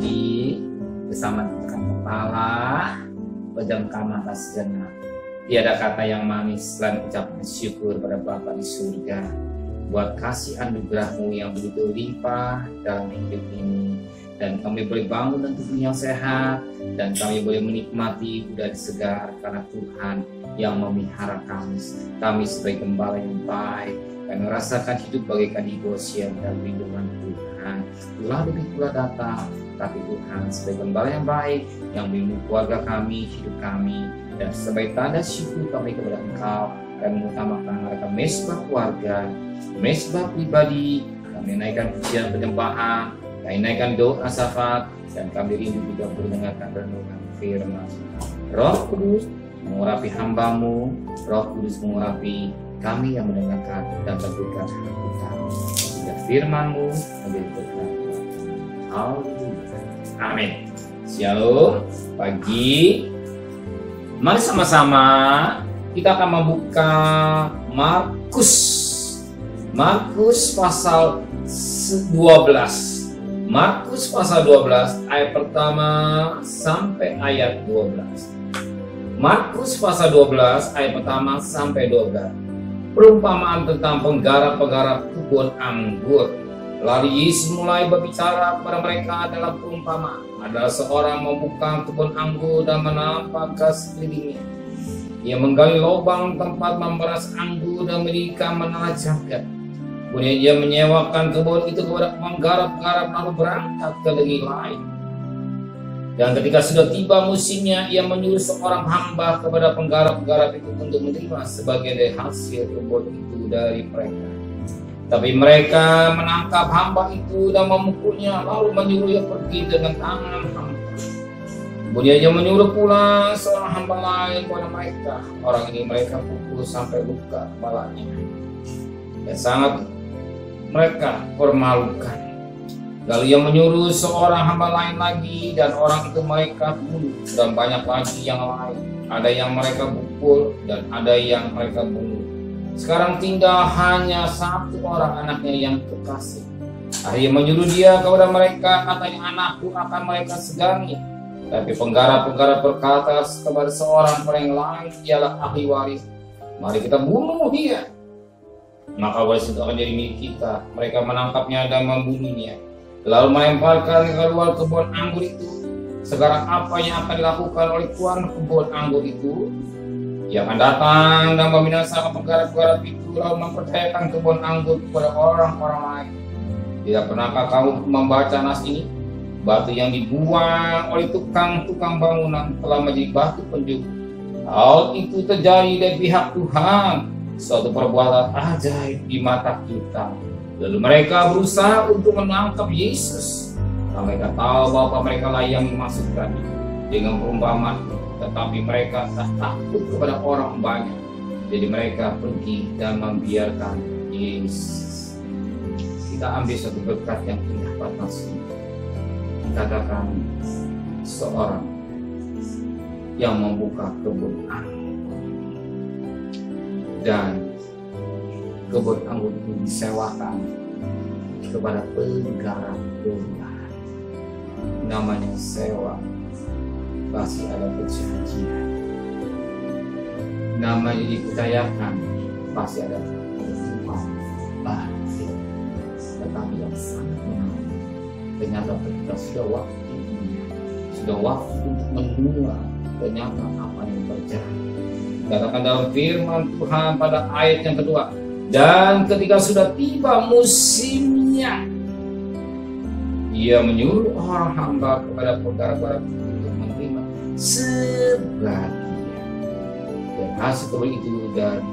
pagi bersama tekan kepala, pejamkan mata sejenak. Tiada kata yang manis selain ucapan syukur pada Bapa di surga buat kasih anugerah-Mu yang begitu limpah dalam hidup ini. Dan kami boleh bangun dengan tubuh yang sehat, dan kami boleh menikmati udara segar karena Tuhan yang memelihara kami. Kami sebagai gembala yang baik, kami merasakan hidup bagaikan di Goshen dan lindungan Tuhan. Ulah lebih pula datang, tapi Tuhan sebagai gembala yang baik yang melindungi keluarga kami, hidup kami, dan sebagai tanda syukur kami kepada Engkau, kami mengutamakan mereka mesbah keluarga, mesbah pribadi, kami naikkan pujian penyembahan, kami naikkan doa syafaat, dan kami rindu juga mendengarkan renungan firman. Roh Kudus mengurapi hamba-Mu, Roh Kudus mengurapi kami yang mendengarkan dan teguhkan hati kami. Sehingga firman-Mu menjadi berkat. Haleluya. Amin. Shalom. Pagi. Mari sama-sama kita akan membuka Markus pasal 12. Markus pasal 12 ayat pertama sampai ayat 12. Markus pasal 12 ayat pertama sampai 12. Perumpamaan tentang penggarap-penggarap kebun anggur. Lalu Yesus mulai berbicara kepada mereka dalam perumpamaan. Adalah seorang membuka kebun anggur dan menampak ke sekelilingnya. Ia menggali lubang tempat memeras anggur dan mendirikan menara jagat. Kemudian ia menyewakan kebun itu kepada penggarap-penggarap lalu berangkat ke negeri lain. Dan ketika sudah tiba musimnya, ia menyuruh seorang hamba kepada penggarap-penggarap itu untuk menerima sebagian dari hasil kebun itu dari mereka. Tapi mereka menangkap hamba itu dan memukulnya, lalu menyuruhnya pergi dengan tangan hampa. Kemudian ia menyuruh pula seorang hamba lain kepada mereka. Orang ini mereka pukul sampai luka kepalanya. Dan sangat mereka permalukan. Lalu ia menyuruh seorang hamba lain lagi, dan orang itu mereka bunuh, dan banyak lagi yang lain. Ada yang mereka pukul dan ada yang mereka bunuh. Sekarang tinggal hanya satu orang anaknya yang kekasih. Akhirnya menyuruh dia kepada mereka, katanya, anakku akan mereka segani. Tapi penggarap-penggarap berkata kepada seorang yang lain, ialah ahli waris, mari kita bunuh dia. Maka waris itu akan jadi milik kita. Mereka menangkapnya dan membunuhnya, lalu melemparkan keluar kebun anggur itu. Sekarang apa yang akan dilakukan oleh tuan kebun anggur itu? Ia akan datang dan membinasakan penggarap-penggarap itu, lalu mempercayakan kebun anggur kepada orang-orang lain. Tidak pernahkah kamu membaca nas ini? Batu yang dibuang oleh tukang-tukang bangunan telah menjadi batu penjuru. Hal itu terjadi dari pihak Tuhan, suatu perbuatan ajaib di mata kita. Lalu mereka berusaha untuk menangkap Yesus. Mereka tahu bahwa mereka lah yang memasukkannya dengan perumpamaan, tetapi mereka tak takut kepada orang banyak. Jadi mereka pergi dan membiarkan Yesus. Kita ambil satu berkat yang indah pada sini. Dikatakan seorang yang membuka kebun anggur, dan kebun anggur itu disewakan kepada penggarap-penggarap. Namanya sewa, pasti ada perjanjian. Namanya dipercayakan, pasti ada pertemuan batin. Tetapi yang sangat menarik, ternyata ketika sudah waktu untuk menua, ternyata apa yang terjadi. Katakan dalam firman Tuhan pada ayat yang kedua, dan ketika sudah tiba musimnya, ia menyuruh orang hamba kepada penggarap-penggarap untuk menerima sebagian dan hasil kebun itu dari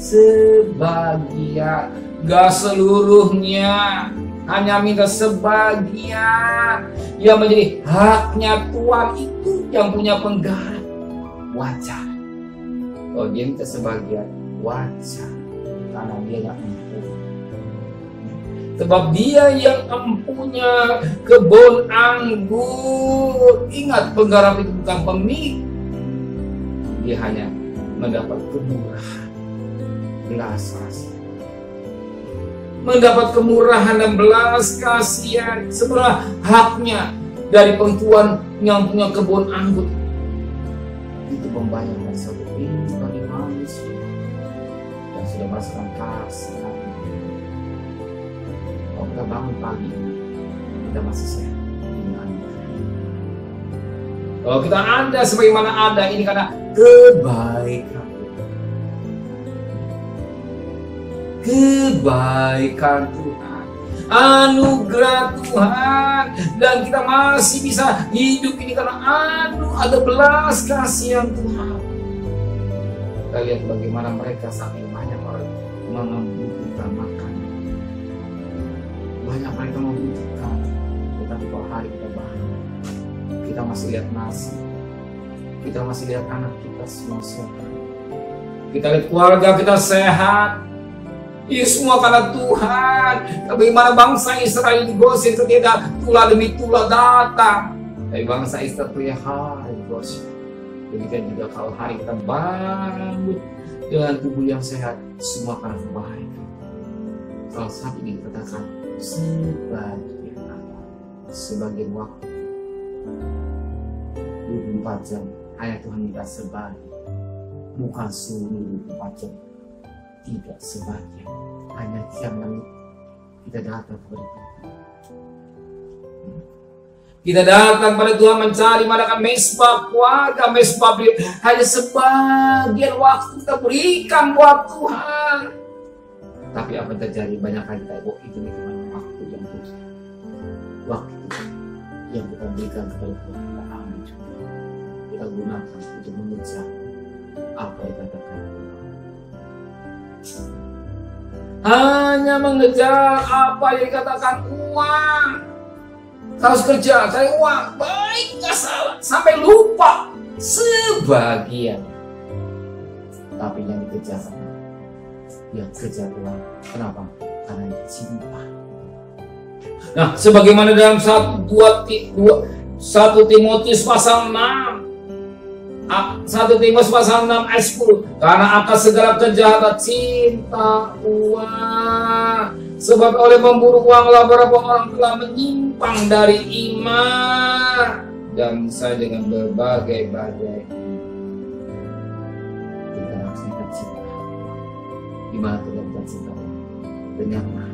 sebagian, gak seluruhnya, hanya minta sebagian yang menjadi haknya tuan itu yang punya penggarap. Wajar. Kalau dia minta sebagian, wajar, karena dia yang empu. Sebab dia yang empunya kebun anggur. Ingat, penggarap itu bukan pemilik. Dia hanya mendapat kemurahan belas kasihan. mendapat kemurahan dan belas kasihan sebelah haknya dari perempuan yang punya kebun anggur. Itu membayangkan satu pintu bagi manusia yang sudah merasakan kasih. Kalau kita bangun pagi ini, kita masih sehat. Ini Anda. Kalau kita ada sebagaimana ada, ini karena kebaikan Tuhan. Kebaikan Tuhan, anugerah Tuhan, dan kita masih bisa hidup ini karena ada belas kasihan Tuhan. Kita lihat bagaimana mereka saking banyak orang membutuhkan makan, banyak mereka membutuhkan, tetapi kalau hari kita bahagia, kita masih lihat nasi, kita masih lihat anak kita semua sehat, kita lihat keluarga kita sehat. Ini semua karena Tuhan. Bagaimana bangsa Israel digosip ketika tulah demi tulah datang. Tapi bangsa Israel punya hari digosip. Demikian juga kalau hari kita bangun dengan tubuh yang sehat, semua karena kebaikan. Kalau saat ini dikatakan sebagian apa? Sebagian waktu 24 jam hanya Tuhan minta sebagian, bukan seluruh 24 jam. Tidak sebagian, hanya tiap menit kita datang kepada Tuhan. Kita datang pada Tuhan mencari manakan mesbah keluarga, mesbah beliau. Hanya sebagian waktu kita berikan buat Tuhan. Tapi apa yang terjadi? Banyak kali kita itu waktu yang terus, waktu yang kita berikan kepada Tuhan, kita ambil juga. Kita gunakan untuk mengejar apa yang dikatakan Tuhan. Hanya mengejar apa yang dikatakan uang. Harus kerja, cari uang, baik gak salah, sampai lupa sebagian. Tapi yang dikejar, ya kejar uang. Kenapa? Karena cinta. Nah, sebagaimana dalam 1 Timotius pasal 6, 1 Timotius pasal 6 ayat 10, karena akan segala kejahatan cinta uang, sebab oleh memburu uanglah beberapa orang telah menyimpang dari iman dan saya dengan berbagai-bagai. Kita harus cinta. Di mana kita cinta? Dengarlah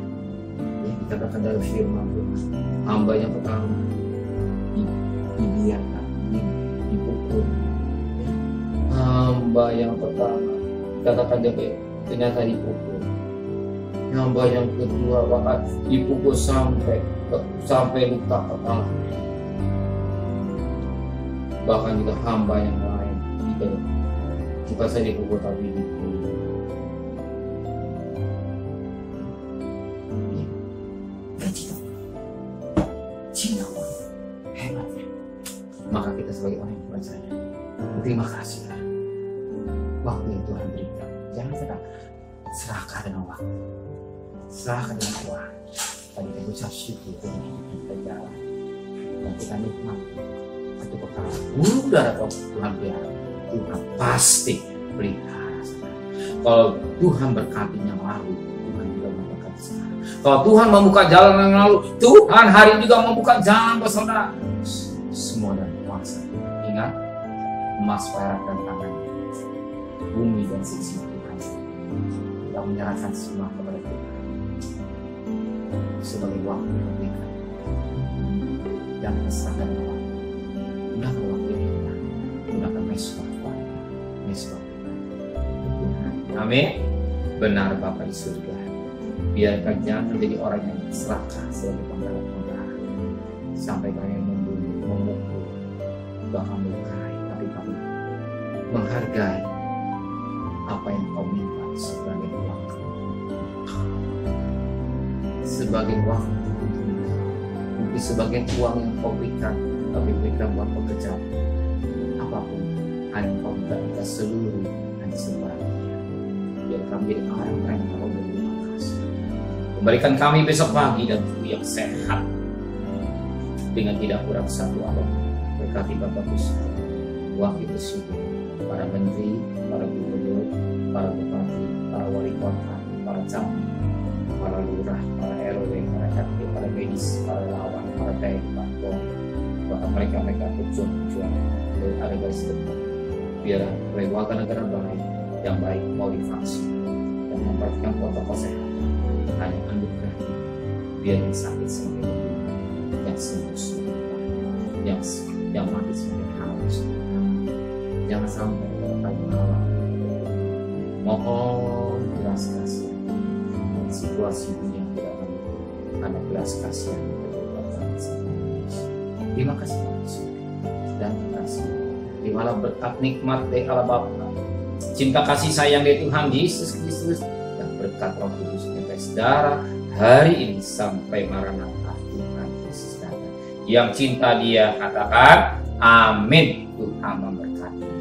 yang dikatakan dalam firman Tuhan, hamba yang pertama dibiarkan, dipukul. Hamba yang pertama katakan dia ternyata dipukul. Hamba yang kedua bahkan dipukul sampai luka kepala. Bahkan juga hamba yang lain kita saja dipukul tapi dipukul. Cinta hebatnya. Maka kita sebagai orang yang percaya, terima kasih waktu yang Tuhan berikan. Jangan serahkan dengan waktu, serahkan dengan uang. Tadi kita ucap syukur dengan hidup kita jalan dan kita nikmati satu perkara. Udah ada Tuhan pelihara, Tuhan pasti pelihara. Kalau Tuhan berkati yang lalu, Tuhan juga memberkati sekarang. Kalau Tuhan membuka jalan yang lalu, Tuhan hari ini juga membuka jalan buat saudara. Semua dari kuasa. Ingat, emas, perak, dan tangan, bumi dan sisi Tuhan. Kita menyerahkan semua kepada Tuhan sebagai waktu yang diberikan. Dan serahkan waktu. Gunakan waktu yang kita. Gunakan mesbah Tuhan. Mesbah Tuhan. Amin. Benar Bapa di surga. Biarkan jangan menjadi orang yang serakah sebagai penggarap-penggarap sampai kalian membunuh, memukul, bahkan melukai, tapi kami menghargai apa yang kau minta sebagai waktu. Sebagai waktu, mungkin sebagai uang yang kau berikan, tapi berikan buat pekerjaan. Apapun, hanya kau minta seluruh, hanya sebagian. Biar kami jadi orang-orang yang kau berterima kasih. Kembalikan kami besok pagi dan tubuh yang sehat dengan tidak kurang satu apapun. Berkati Bapak Yesus, wakil presiden, para menteri, para gubernur, para bupati, para wali kota, para camat, para lurah, para RW, para RT, para medis, para lawan, para TNI, para Polri, bahkan mereka pejuang-pejuang ada garis depan. Biar warga negara baik, yang baik mau divaksin dan memperhatikan protokol kesehatan. Hanya anugerah biar yang sakit semakin lebih, yang sembuh semakin yang mati semakin halus. Jangan sampai tadi malam mohon belas kasih situasi yang tidak mendukung, karena belas kasihan terima kasih dan kasih di malam berkat nikmat dari Allah Bapa, cinta kasih sayang dari Tuhan Yesus Kristus, dan berkat Roh Kudus yang saudara hari ini sampai Maranatha Tuhan Yesus datang. Yang cinta Dia katakan amin. Tuhan memberkati.